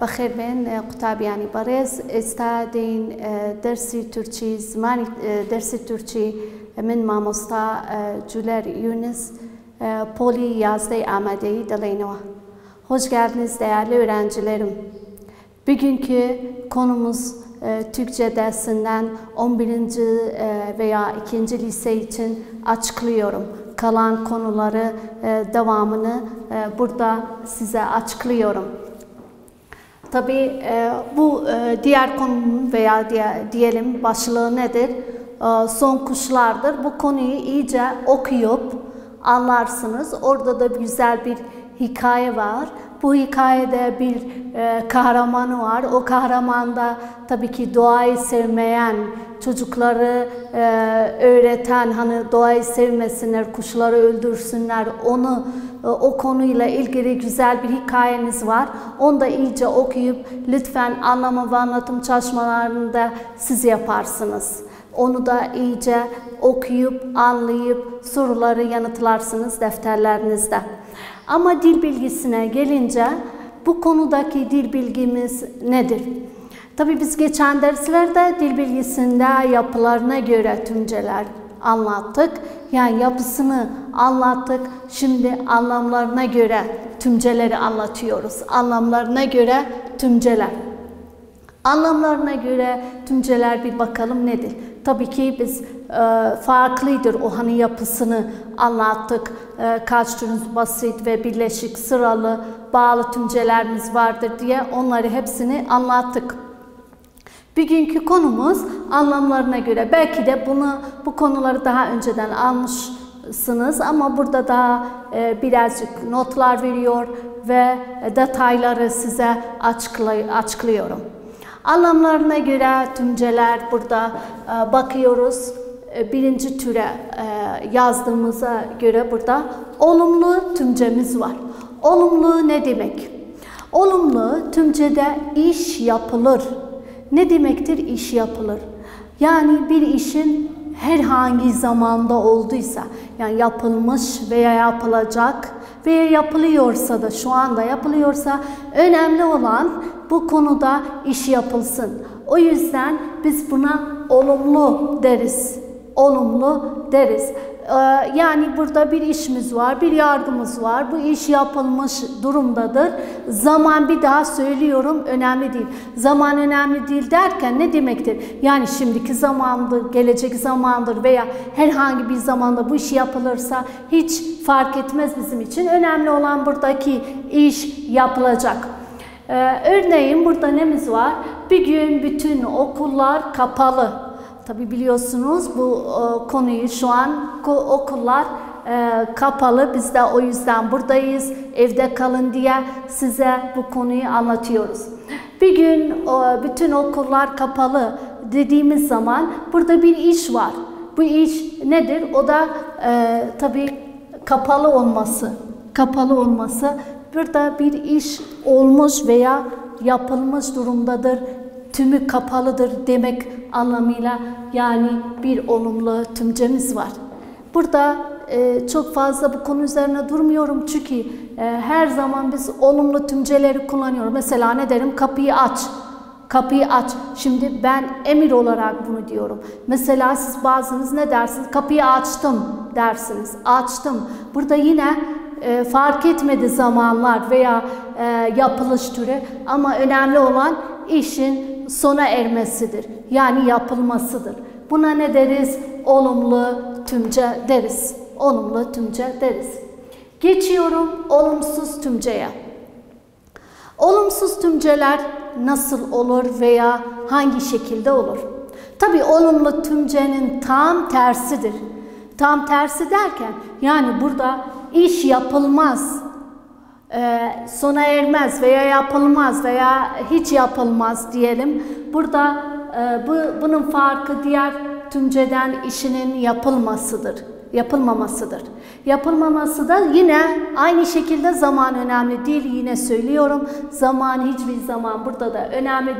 بەخێر بێن قوتابیانی بەڕێز ئێستا دەین دەرسی تورکی زمانی دەرسی تورکی من مامۆستا جولەر یونس پۆلی یازدەی ئامادەیی دەڵێنەوە. Hoş geldiniz değerli öğrencilerim. Bugünkü konumuz Türkçe dersinden 11. veya 2. lise için açıklıyorum. Kalan konuları devamını burada size açıklıyorum. Tabii bu diğer konunun veya diyelim başlığı nedir? Son kuşlardır. Bu konuyu iyice okuyup anlarsınız. Orada da güzel bir hikaye var. Bu hikayede bir kahramanı var. O kahraman da tabii ki doğayı sevmeyen, çocukları öğreten, hani doğayı sevmesinler, kuşları öldürsünler, o konuyla ilgili güzel bir hikayeniz var. Onu da iyice okuyup lütfen anlama ve anlatım çalışmalarını da siz yaparsınız. Onu da iyice okuyup, anlayıp soruları yanıtlarsınız defterlerinizde. Ama dil bilgisine gelince bu konudaki dil bilgimiz nedir? Tabii biz geçen derslerde dil bilgisinde yapılarına göre tümceler anlattık. Yani yapısını anlattık. Şimdi anlamlarına göre tümceleri anlatıyoruz. Anlamlarına göre tümceler. Anlamlarına göre tümceler bir bakalım nedir? Tabii ki biz farklıdır o hani yapısını anlattık. Kaç tür basit ve birleşik sıralı bağlı tümcelerimiz vardır diye onları hepsini anlattık. Bugünkü konumuz anlamlarına göre. Belki de bu konuları daha önceden almışsınız ama burada daha birazcık notlar veriyor ve detayları size açıklıyorum. Anlamlarına göre tümceler burada bakıyoruz. Birinci türe yazdığımıza göre burada olumlu tümcemiz var. Olumlu ne demek? Olumlu tümcede iş yapılır. Ne demektir iş yapılır? Yani bir işin herhangi zamanda olduysa, yani yapılmış veya yapılacak veya yapılıyorsa da şu anda yapılıyorsa önemli olan bu konuda iş yapılsın. O yüzden biz buna olumlu deriz. Olumlu deriz. Yani burada bir işimiz var, bir yardımımız var. Bu iş yapılmış durumdadır. Zaman bir daha söylüyorum önemli değil. Zaman önemli değil derken ne demektir? Yani şimdiki zamandır, gelecek zamandır veya herhangi bir zamanda bu iş yapılırsa hiç fark etmez bizim için. Önemli olan buradaki iş yapılacak. Örneğin burada nemiz var? Bir gün bütün okullar kapalı. Tabi biliyorsunuz bu konuyu şu an okullar kapalı. Biz de o yüzden buradayız. Evde kalın diye size bu konuyu anlatıyoruz. Bir gün bütün okullar kapalı dediğimiz zaman burada bir iş var. Bu iş nedir? O da tabi kapalı olması. Kapalı olması. Burada bir iş olmuş veya yapılmış durumdadır. Tümü kapalıdır demek anlamıyla yani bir olumlu tümcemiz var. Burada çok fazla bu konu üzerine durmuyorum çünkü her zaman biz olumlu tümceleri kullanıyoruz. Mesela ne derim? Kapıyı aç. Kapıyı aç. Şimdi ben emir olarak bunu diyorum. Mesela siz bazınız ne dersiniz? Kapıyı açtım dersiniz. Açtım. Burada yine fark etmedi zamanlar veya yapılış türü ama önemli olan işin sona ermesidir. Yani yapılmasıdır. Buna ne deriz? Olumlu tümce deriz. Olumlu tümce deriz. Geçiyorum olumsuz tümceye. Olumsuz tümceler nasıl olur veya hangi şekilde olur? Tabii olumlu tümcenin tam tersidir. Tam tersi derken yani burada iş yapılmaz, sona ermez veya yapılmaz veya hiç yapılmaz diyelim. Burada bunun farkı diğer tümceden işinin yapılmasıdır, yapılmamasıdır. Yapılmaması da yine aynı şekilde zaman önemli değil. Yine söylüyorum zaman hiçbir zaman burada da önemli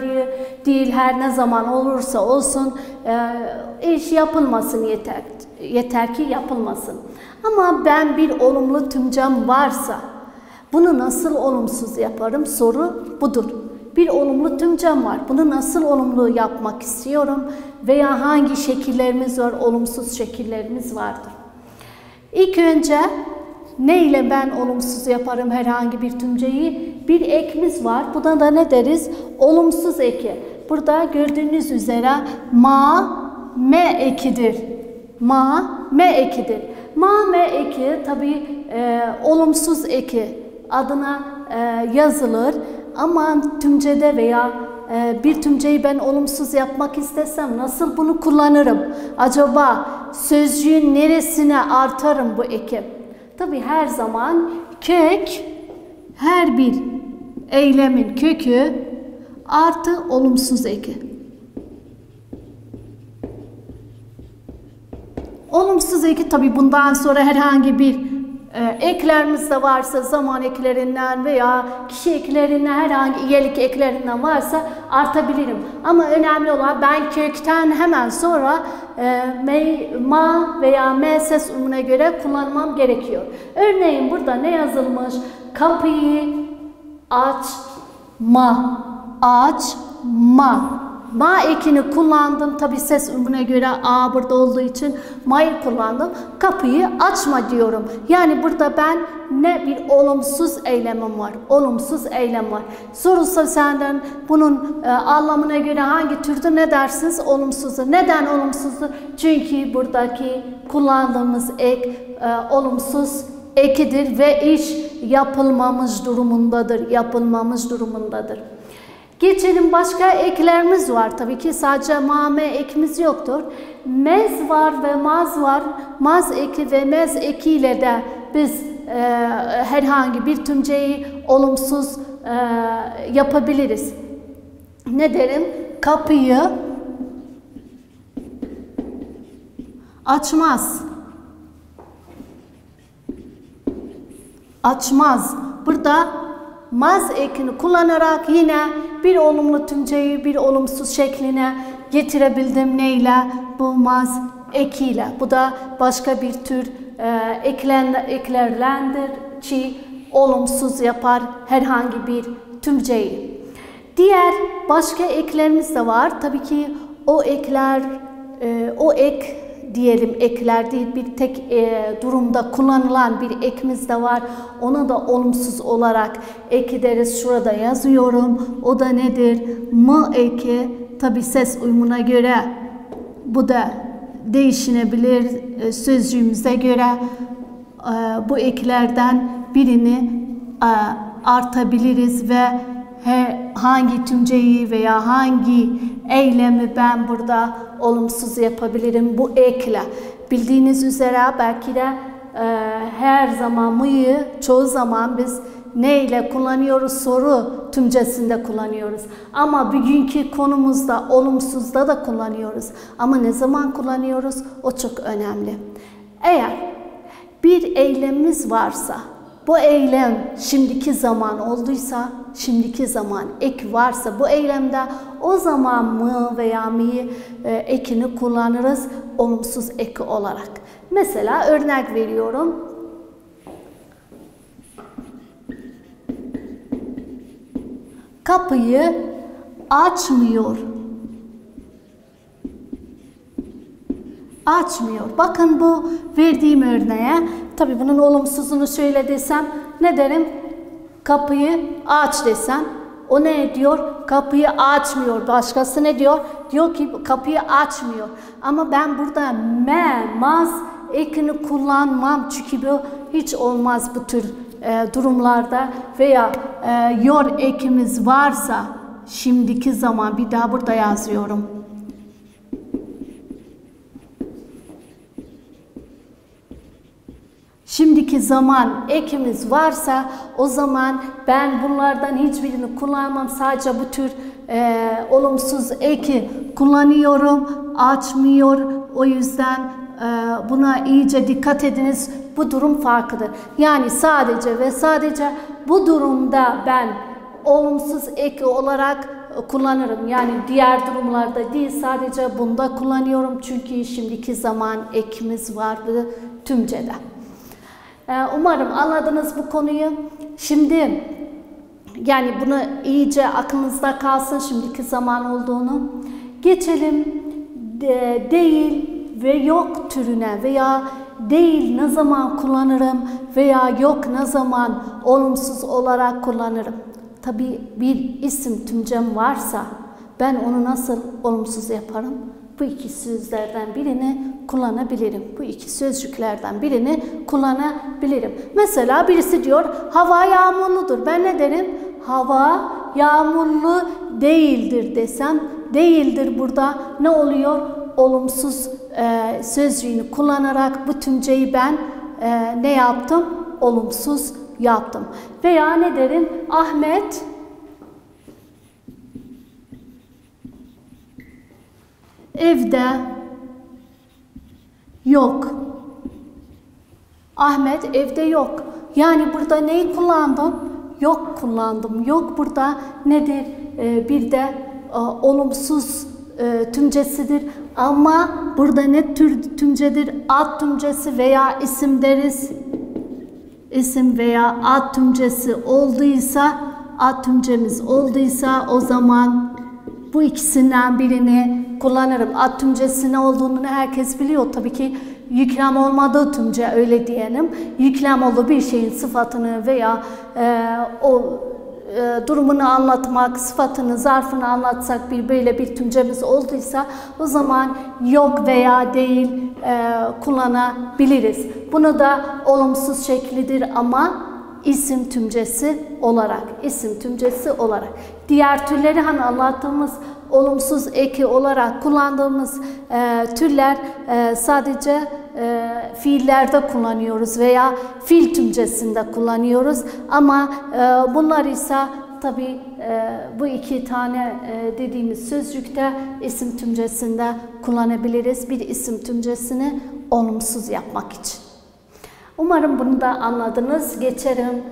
değil. Her ne zaman olursa olsun iş yapılmasın yeter. Yeter ki yapılmasın. Ama ben bir olumlu tümcem varsa bunu nasıl olumsuz yaparım? Soru budur. Bir olumlu tümcem var. Bunu nasıl olumlu yapmak istiyorum veya hangi şekillerimiz var, olumsuz şekillerimiz vardır. İlk önce ne ile ben olumsuz yaparım herhangi bir tümceyi? Bir ekimiz var. Buna da ne deriz? Olumsuz eki. Burada gördüğünüz üzere ma, me ekidir. Ma, me ekidir. Ma, me eki tabi olumsuz eki adına yazılır. Ama tümcede veya bir tümceyi ben olumsuz yapmak istesem nasıl bunu kullanırım? Acaba sözcüğün neresine artarım bu eki? Tabi her zaman kök, her bir eylemin kökü artı olumsuz eki. Olumsuz eki tabi bundan sonra herhangi bir eklerimiz de varsa zaman eklerinden veya kişi eklerinden herhangi iyilik eklerinden varsa artabilirim. Ama önemli olan ben kökten hemen sonra ma veya me ses umuna göre kullanmam gerekiyor. Örneğin burada ne yazılmış? Kapıyı açma, açma. Ma ekini kullandım. Tabi ses umuna göre a burada olduğu için ma'yı kullandım. Kapıyı açma diyorum. Yani burada ben ne bir olumsuz eylemim var. Olumsuz eylem var. Sorulsa senden bunun anlamına göre hangi türdür ne dersiniz? Olumsuzdur. Neden olumsuzdur? Çünkü buradaki kullandığımız ek olumsuz ekidir ve iş yapılmamış durumundadır. Yapılmamış durumundadır. Geçelim başka eklerimiz var. Tabii ki sadece ma, me ekimiz yoktur. Mez var ve maz var. Maz eki ve mez ekiyle de biz herhangi bir tümceyi olumsuz yapabiliriz. Ne derim? Kapıyı açmaz. Açmaz. Burada maz ekini kullanarak yine bir olumlu tümceyi bir olumsuz şekline getirebildim. Neyle? Bu maz ekiyle. Bu da başka bir tür eklerlendir ki olumsuz yapar herhangi bir tümceyi. Diğer başka eklerimiz de var. Tabii ki o ekler, o ek diyelim ekler değil, bir tek durumda kullanılan bir ekimiz de var. Onu da olumsuz olarak ek ederiz. Şurada yazıyorum. O da nedir? M eki. Tabi ses uyumuna göre bu da değişebilir. Sözcüğümüze göre bu eklerden birini artabiliriz ve hangi tümceyi veya hangi eylemi ben burada olumsuz yapabilirim bu ekle. Bildiğiniz üzere belki de her zaman mı'yı çoğu zaman biz ne ile kullanıyoruz? Soru tümcesinde kullanıyoruz. Ama bugünkü konumuzda olumsuzda da kullanıyoruz. Ama ne zaman kullanıyoruz? O çok önemli. Eğer bir eylemimiz varsa, bu eylem şimdiki zaman olduysa, şimdiki zaman ek varsa bu eylemde o zaman mı veya mi'yi ekini kullanırız olumsuz eki olarak. Mesela örnek veriyorum. Kapıyı açmıyor. Açmıyor. Bakın bu verdiğim örneğe, tabii bunun olumsuzunu şöyle desem ne derim? Kapıyı aç desem o ne diyor? Kapıyı açmıyor. Başkası ne diyor? Diyor ki kapıyı açmıyor. Ama ben burada maz ekini kullanmam çünkü bu hiç olmaz bu tür durumlarda veya yor ekimiz varsa şimdiki zaman bir daha burada yazıyorum. Şimdiki zaman ekimiz varsa o zaman ben bunlardan hiçbirini kullanmam. Sadece bu tür olumsuz eki kullanıyorum. Açmıyor. O yüzden buna iyice dikkat ediniz. Bu durum farklıdır. Yani sadece ve sadece bu durumda ben olumsuz eki olarak kullanırım. Yani diğer durumlarda değil, sadece bunda kullanıyorum. Çünkü şimdiki zaman ekimiz vardı tümcede. Umarım anladınız bu konuyu. Şimdi Yani bunu iyice aklınızda kalsın şimdiki zaman olduğunu. Geçelim değil ve yok türüne veya değil ne zaman kullanırım veya yok ne zaman olumsuz olarak kullanırım. Tabii bir isim tümcem varsa ben onu nasıl olumsuz yaparım? Bu iki sözlerden birini kullanabilirim. Bu iki sözcüklerden birini kullanabilirim. Mesela birisi diyor hava yağmurludur. Ben ne derim? Hava yağmurlu değildir desem, değildir burada ne oluyor? Olumsuz sözcüğünü kullanarak bu tümceyi ben ne yaptım? Olumsuz yaptım. Veya ne derim? Ahmet evde yok. Ahmet evde yok. Yani burada neyi kullandım? Yok kullandım. Yok burada nedir? Bir de olumsuz tümcesidir. Ama burada ne tür tümcedir? Ad tümcesi veya isim deriz. İsim veya ad tümcesi olduysa, ad tümcemiz olduysa o zaman bu ikisinden birini kullanırım. Ad tümcesi ne olduğunu herkes biliyor. Tabii ki yüklem olmadığı tümce öyle diyelim. Yüklem olduğu bir şeyin sıfatını veya durumunu anlatmak, sıfatını, zarfını anlatsak böyle bir tümcemiz olduysa o zaman yok veya değil kullanabiliriz. Bunu da olumsuz şeklidir ama isim tümcesi olarak. Diğer türleri hani anlattığımız olumsuz eki olarak kullandığımız türler sadece fiillerde kullanıyoruz veya fiil tümcesinde kullanıyoruz. Ama bunlar ise tabii bu iki tane dediğimiz sözcükte isim tümcesinde kullanabiliriz. Bir isim tümcesini olumsuz yapmak için. Umarım bunu da anladınız. Geçelim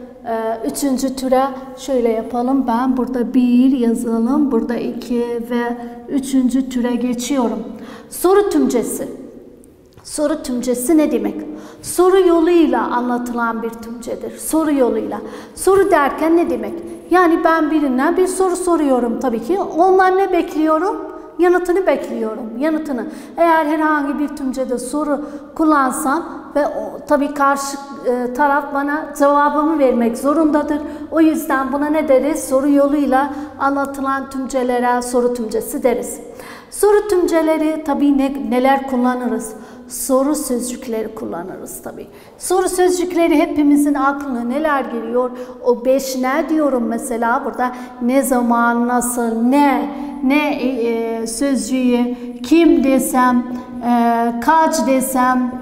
üçüncü türe. Şöyle yapalım. Ben burada 1 yazalım. Burada 2 ve üçüncü türe geçiyorum. Soru tümcesi. Soru tümcesi ne demek? Soru yoluyla anlatılan bir tümcedir. Soru yoluyla. Soru derken ne demek? Yani ben birinden bir soru soruyorum tabii ki. Ondan ne bekliyorum? Yanıtını bekliyorum. Yanıtını. Eğer herhangi bir tümcede soru kullansam ve tabii karşı taraf bana cevabımı vermek zorundadır. O yüzden buna ne deriz? Soru yoluyla anlatılan tümcelere soru tümcesi deriz. Soru tümceleri tabii neler kullanırız? Soru sözcükleri kullanırız tabii. Soru sözcükleri hepimizin aklına neler geliyor? O 5 ne diyorum mesela burada? Ne zaman, nasıl, ne sözcüğü, kim desem, kaç desem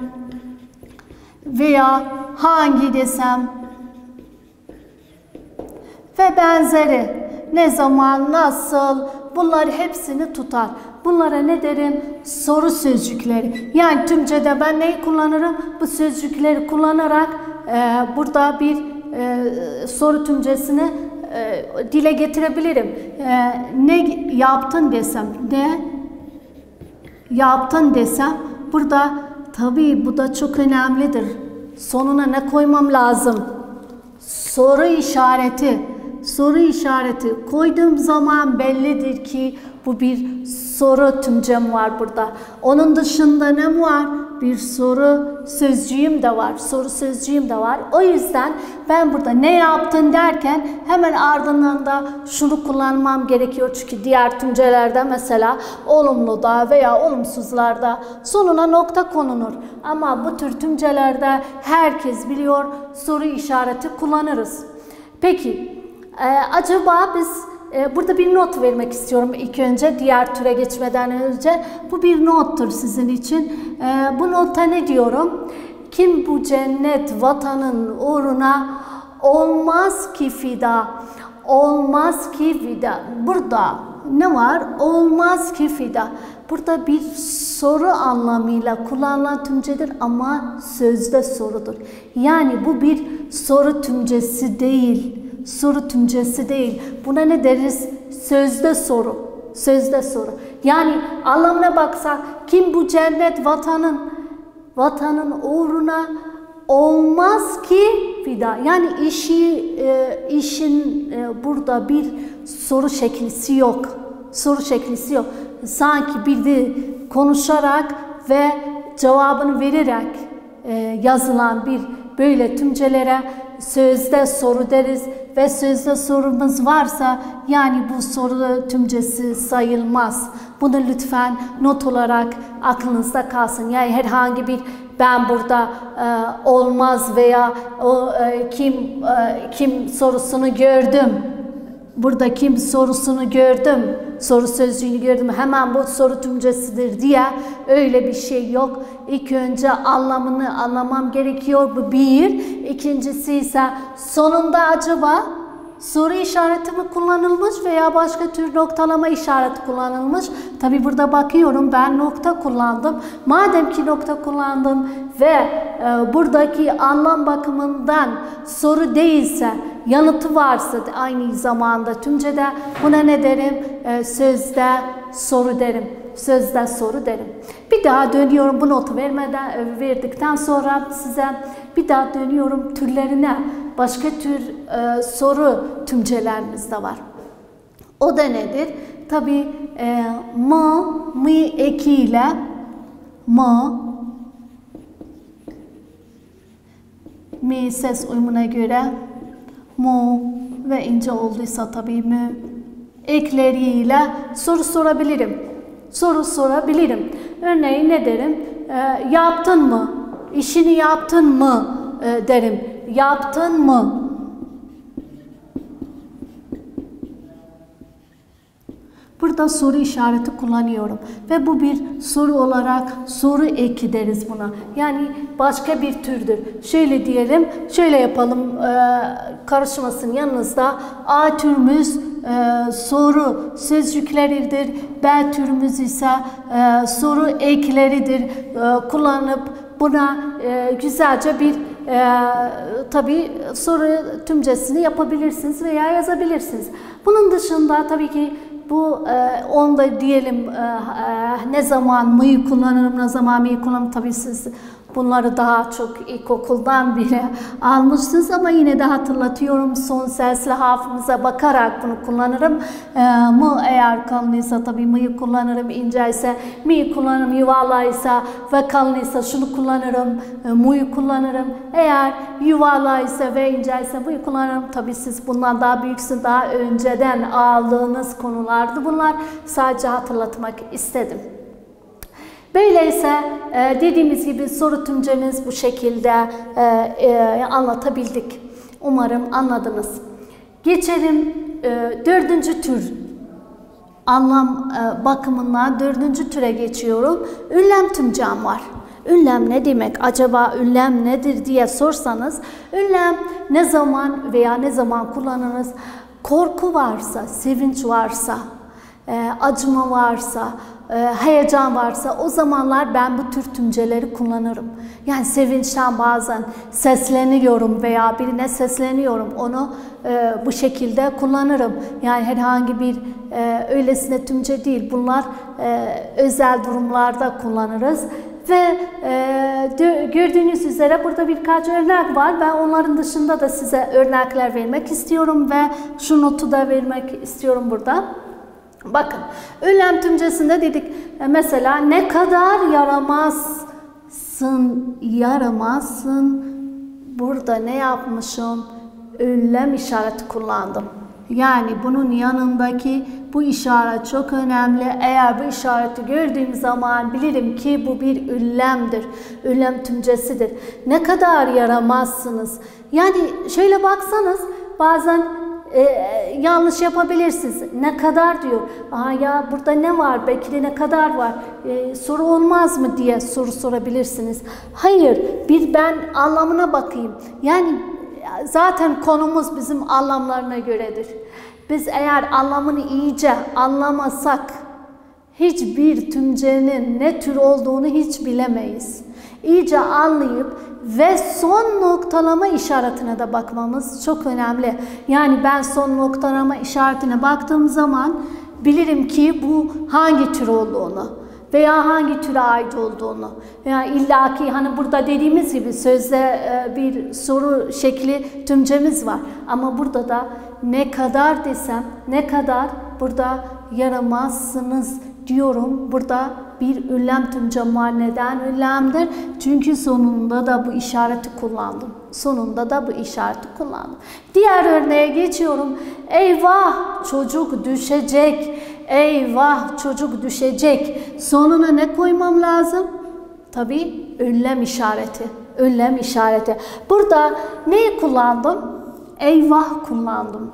veya hangi desem ve benzeri. Ne zaman, nasıl, bunları hepsini tutar. Bunlara ne derim? Soru sözcükleri. Yani tümcede ben neyi kullanırım? Bu sözcükleri kullanarak burada bir soru tümcesini dile getirebilirim. Ne yaptın desem, ne yaptın desem burada tabii bu da çok önemlidir. Sonuna ne koymam lazım? Soru işareti. Soru işareti koyduğum zaman bellidir ki bu bir soru tümcem var burada. Onun dışında ne var? Bir soru sözcüğüm de var. Soru sözcüğüm de var. O yüzden ben burada ne yaptın derken hemen ardından da şunu kullanmam gerekiyor. Çünkü diğer tümcelerde mesela olumluda veya olumsuzlarda sonuna nokta konulur. Ama bu tür tümcelerde herkes biliyor soru işareti kullanırız. Peki acaba biz burada bir not vermek istiyorum ilk önce diğer türe geçmeden önce. Bu bir nottur sizin için. Bu nota ne diyorum? Kim bu cennet vatanın uğruna olmaz ki fida. Olmaz ki fida. Burada ne var? Olmaz ki fida. Burada bir soru anlamıyla kullanılan tümcedir ama sözde sorudur. Yani bu bir soru tümcesi değil. Soru tümcesi değil. Buna ne deriz? Sözde soru. Sözde soru. Yani anlamına baksak kim bu cennet vatanın uğruna olmaz ki fida. Yani işin burada bir soru şeklisi yok. Soru şeklisi yok. Sanki bir konuşarak ve cevabını vererek yazılan bir böyle tümcelere sözde soru deriz ve sözde sorumuz varsa yani bu soru tümcesi sayılmaz. Bunu lütfen not olarak aklınızda kalsın. Yani herhangi bir ben burada olmaz veya kim sorusunu gördüm. Burada kim sorusunu gördüm. Soru sözcüğünü gördüm. Hemen bu soru tümcesidir diye öyle bir şey yok. İlk önce anlamını anlamam gerekiyor. Bu bir. İkincisi ise sonunda acaba soru işareti mi kullanılmış veya başka tür noktalama işareti kullanılmış? Tabi burada bakıyorum ben nokta kullandım. Madem ki nokta kullandım ve buradaki anlam bakımından soru değilse, yanıtı varsa aynı zamanda tümcede buna ne derim? Sözde soru derim. Sözde soru derim. Bir daha dönüyorum bu notu verdikten sonra size bir daha dönüyorum türlerine. Başka tür soru tümcelerimiz de var. O da nedir? Tabii mı ekiyle mi ses uyumuna göre mu ve ince olduysa tabii mü ekleriyle soru sorabilirim. Soru sorabilirim. Örneğin ne derim? Yaptın mı? İşini yaptın mı? Derim. Yaptın mı? Burada soru işareti kullanıyorum. Ve bu bir soru olarak soru eki deriz buna. Yani başka bir türdür. Şöyle diyelim, şöyle yapalım karışmasın yanınızda. A türümüz soru sözcükleridir. B türümüz ise soru ekleridir. Kullanıp buna güzelce bir tabii soru tümcesini yapabilirsiniz veya yazabilirsiniz. Bunun dışında tabii ki bu onda diyelim ne zaman mı'yı kullanırım, ne zaman mi'yi kullanırım. Tabii siz bunları daha çok ilkokuldan beri almışsınız ama yine de hatırlatıyorum. Son sesli harfimize bakarak bunu kullanırım. Mı eğer kalınıysa tabii mı'yı kullanırım. İnce ise mi'yi kullanırım. Yuvarlaysa ve kalınıysa şunu kullanırım. Mu'yu kullanırım. Eğer yuvarlaysa ve ince ise bu'yu kullanırım. Tabii siz bundan daha büyüksün. Daha önceden aldığınız konulardı bunlar. Sadece hatırlatmak istedim. Böyleyse dediğimiz gibi soru tümcemiz bu şekilde anlatabildik. Umarım anladınız. Geçelim dördüncü tür. Anlam bakımından dördüncü türe geçiyorum. Ünlem tümcem var. Ünlem ne demek? Acaba ünlem nedir diye sorsanız, ünlem ne zaman veya ne zaman kullanırız? Korku varsa, sevinç varsa, acıma varsa, heyecan varsa o zamanlar ben bu tür tümceleri kullanırım. Yani sevinçten bazen sesleniyorum veya birine sesleniyorum, onu bu şekilde kullanırım. Yani herhangi bir öylesine tümce değil, bunlar özel durumlarda kullanırız. Ve gördüğünüz üzere burada birkaç örnek var. Ben onların dışında da size örnekler vermek istiyorum ve şu notu da vermek istiyorum burada. Bakın, ünlem tümcesinde dedik mesela ne kadar yaramazsın. Burada ne yapmışım? Ünlem işareti kullandım. Yani bunun yanındaki bu işaret çok önemli. Eğer bu işareti gördüğüm zaman bilirim ki bu bir ünlemdir. Ünlem tümcesidir. Ne kadar yaramazsınız. Yani şöyle baksanız bazen yanlış yapabilirsiniz. Ne kadar diyor. Aa ya burada ne var? Belki de ne kadar var? Soru olmaz mı diye soru sorabilirsiniz. Hayır, bir ben anlamına bakayım. Yani zaten konumuz bizim anlamlarına göredir. Biz eğer anlamını iyice anlamasak hiçbir tümcenin ne tür olduğunu hiç bilemeyiz. İyice anlayıp ve son noktalama işaretine de bakmamız çok önemli. Yani ben son noktalama işaretine baktığım zaman bilirim ki bu hangi tür olduğunu. veya hangi türe ait olduğunu, veya illaki hani burada dediğimiz gibi sözde bir soru şekli tümcemiz var. Ama burada da ne kadar desem, ne kadar burada yaramazsınız diyorum. Burada bir ünlem tümcem var. Neden ünlemdir? Çünkü sonunda da bu işareti kullandım. Sonunda da bu işareti kullandım. Diğer örneğe geçiyorum. Eyvah çocuk düşecek. Eyvah çocuk düşecek. Sonuna ne koymam lazım? Tabii ünlem işareti. Ünlem işareti. Burada neyi kullandım? Eyvah kullandım.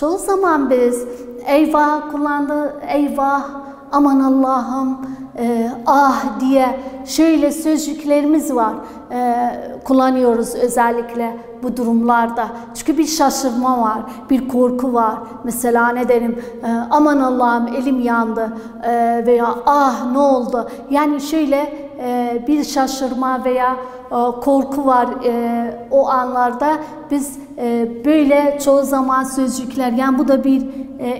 Çoğu zaman biz eyvah kullandı, eyvah, aman Allah'ım, ah diye şöyle sözcüklerimiz var. Kullanıyoruz özellikle bu durumlarda. Çünkü bir şaşırma var, bir korku var. Mesela ne derim, aman Allah'ım elim yandı veya ah ne oldu? Yani şöyle bir şaşırma veya korku var o anlarda. Biz böyle çoğu zaman sözcükler, yani bu da bir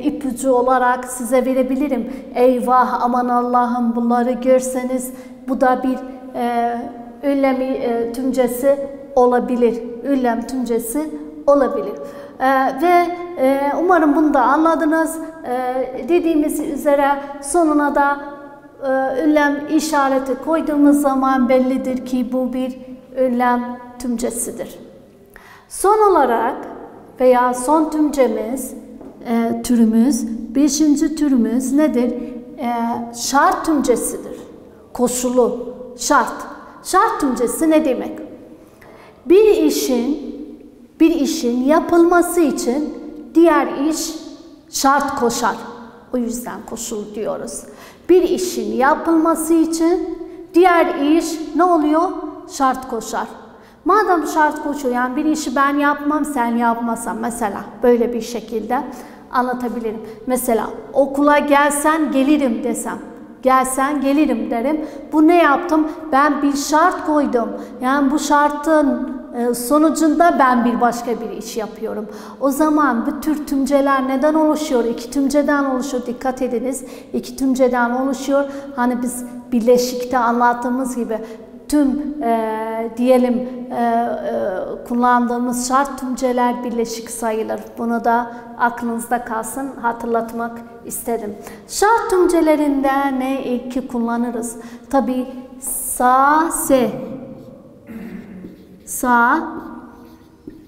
ipucu olarak size verebilirim. Eyvah, aman Allah'ım, bunları görseniz bu da bir ünlem tümcesi olabilir. Ünlem tümcesi olabilir. Ve umarım bunu da anladınız. Dediğimiz üzere sonuna da ünlem işareti koyduğumuz zaman bellidir ki bu bir ünlem tümcesidir. Son olarak veya son tümcemiz, türümüz, 5. türümüz nedir? Şart tümcesidir. Koşulu, şart. Şart tümcesi ne demek? Bir işin yapılması için diğer iş şart koşar. O yüzden koşul diyoruz. Bir işin yapılması için diğer iş ne oluyor? Şart koşar. Madem şart koşuyor, yani bir işi ben yapmam, sen yapmasan, mesela böyle bir şekilde anlatabilirim. Mesela okula gelsen gelirim desem, gelsen gelirim derim. Bu ne yaptım? Ben bir şart koydum. Yani bu şartın sonucunda ben bir başka bir iş yapıyorum. O zaman bu tür tümceler neden oluşuyor? İki tümceden oluşuyor. Dikkat ediniz. İki tümceden oluşuyor. Hani biz birleşikte anlattığımız gibi tüm diyelim kullandığımız şart tümceler birleşik sayılır. Bunu da aklınızda kalsın, hatırlatmak istedim. Şart tümcelerinde ne eki kullanırız? Tabii sa, se. Sa,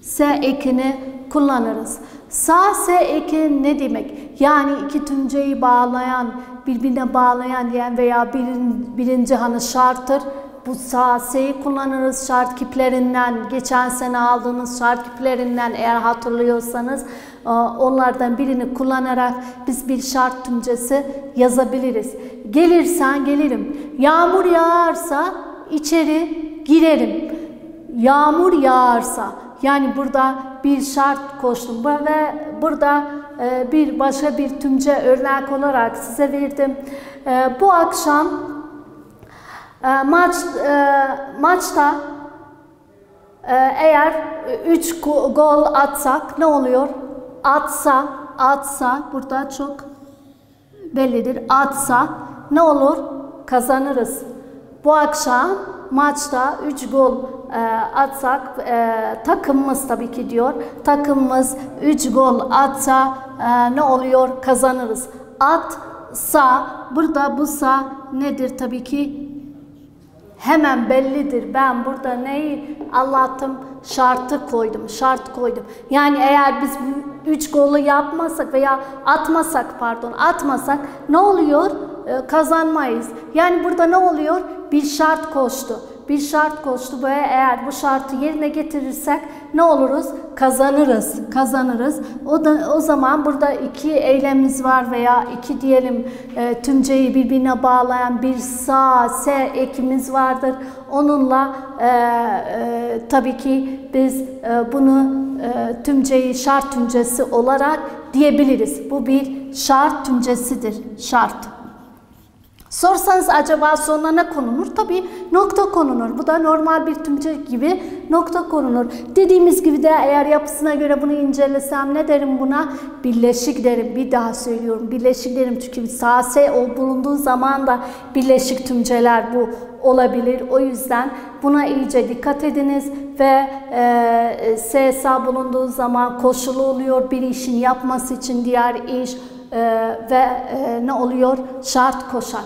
se ekini kullanırız. Sa, se eki ne demek? Yani iki tümceyi bağlayan, birbirine bağlayan diyen veya birinci hani şarttır. Bu sa, se'yi kullanırız şart kiplerinden, geçen sene aldığınız şart kiplerinden eğer hatırlıyorsanız onlardan birini kullanarak biz bir şart tümcesi yazabiliriz. Gelirsen gelirim. Yağmur yağarsa içeri girerim. Yağmur yağarsa, yani burada bir şart koştum ve burada bir başka bir tümce örnek olarak size verdim. Bu akşam maçta eğer 3 gol atsak ne oluyor? Atsa burada çok bellidir. Atsa ne olur? Kazanırız. Bu akşam maçta 3 gol atsak takımımız tabii ki diyor. Takımımız 3 gol atsa ne oluyor? Kazanırız. Atsa, burada bu sa nedir tabii ki? Hemen bellidir. Ben burada neyi anlattım? Şartı koydum. Şart koydum. Yani eğer biz 3 golü yapmasak veya atmasak ne oluyor? Kazanmayız. Yani burada ne oluyor? Bir şart koştu. Bir şart koştu ve eğer bu şartı yerine getirirsek ne oluruz? Kazanırız. O zaman burada iki eylemimiz var veya iki diyelim tümceyi birbirine bağlayan bir sa, se ekimiz vardır. Onunla tabii ki biz bunu tümceyi şart tümcesi olarak diyebiliriz. Bu bir şart tümcesidir. Şart. Sorsanız acaba sonuna ne konulur? Tabii nokta konulur. Bu da normal bir tümce gibi nokta konulur. Dediğimiz gibi de eğer yapısına göre bunu incelesem ne derim buna? Birleşik derim. Bir daha söylüyorum. Birleşik derim çünkü S o bulunduğu zaman da birleşik tümceler bu olabilir. O yüzden buna iyice dikkat ediniz ve S bulunduğu zaman koşulu oluyor. Bir işin yapması için diğer iş ve ne oluyor? Şart koşar.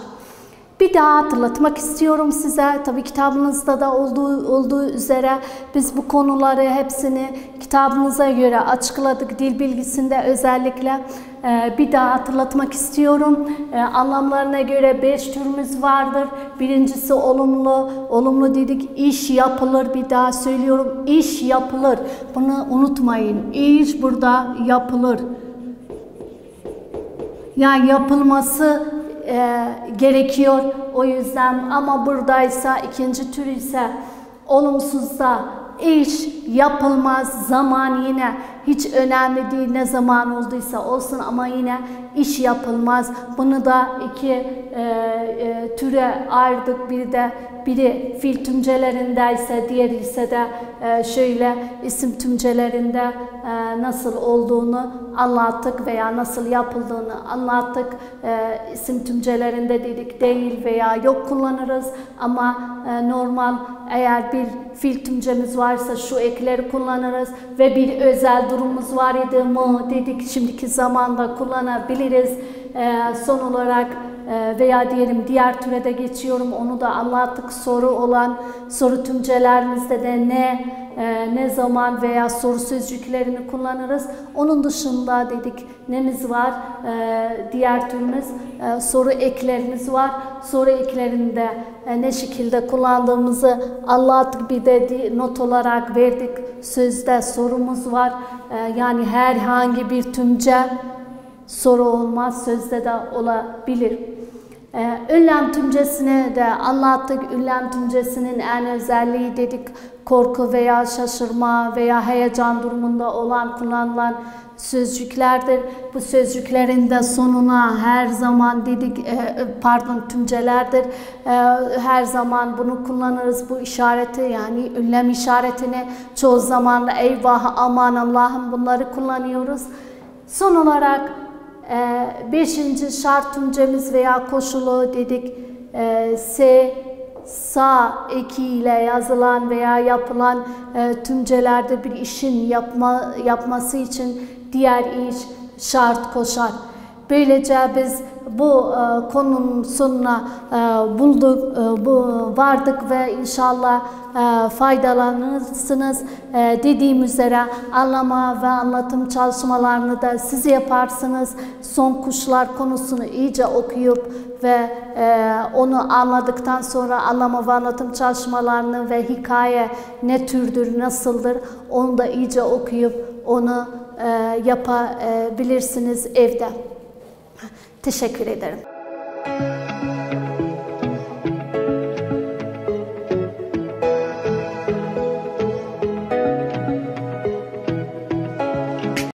Bir daha hatırlatmak istiyorum size. Tabii kitabınızda da olduğu üzere biz bu konuları hepsini kitabınıza göre açıkladık. Dil bilgisinde özellikle bir daha hatırlatmak istiyorum. Anlamlarına göre 5 türümüz vardır. Birincisi olumlu. Olumlu dedik iş yapılır. Bir daha söylüyorum iş yapılır. Bunu unutmayın. İş burada yapılır. Yani yapılması gerekiyor. O yüzden ama buradaysa ikinci tür ise olumsuzda iş yapılmaz. Zaman yine hiç önemli değil. Ne zaman olduysa olsun ama yine iş yapılmaz. Bunu da iki türe ayırdık. Biri fiil tümcelerindeyse, diğeri ise de şöyle isim tümcelerinde nasıl olduğunu anlattık veya nasıl yapıldığını anlattık. İsim tümcelerinde dedik değil veya yok kullanırız ama normal eğer bir fiil tümcemiz varsa şu ekleri kullanırız ve bir özel durumumuz var idi mı dedik şimdiki zamanda kullanabiliriz. Son olarak veya diyelim diğer türe de geçiyorum, onu da anlattık. Soru olan soru tümcelerimizde de ne zaman veya soru sözcüklerini kullanırız. Onun dışında dedik nemiz var? Diğer türümüz soru eklerimiz var. Soru eklerinde ne şekilde kullandığımızı anlattık. Bir de not olarak verdik. Sözde sorumuz var. Yani herhangi bir tümce soru olmaz, sözde de olabilir. Ünlem tümcesini de anlattık. Ünlem tümcesinin en özelliği dedik korku veya şaşırma veya heyecan durumunda olan kullanılan sözcüklerdir. Bu sözcüklerin de sonuna her zaman dedik tümcelerdir. Her zaman bunu kullanırız. Bu işareti yani ünlem işaretini çoğu zaman da eyvah aman Allah'ım bunları kullanıyoruz. Son olarak 5. şart tümcemiz veya koşulu dedik. Sa ekiyle yazılan veya yapılan tümcelerde bir işin yapması için diğer iş şart koşar. Böylece biz bu konunun sonuna vardık ve inşallah faydalanırsınız. Dediğim üzere anlama ve anlatım çalışmalarını da siz yaparsınız. Son kuşlar konusunu iyice okuyup ve onu anladıktan sonra anlama ve anlatım çalışmalarını ve hikaye ne türdür, nasıldır onu da iyice okuyup onu yapabilirsiniz evde. Teşekkür ederim.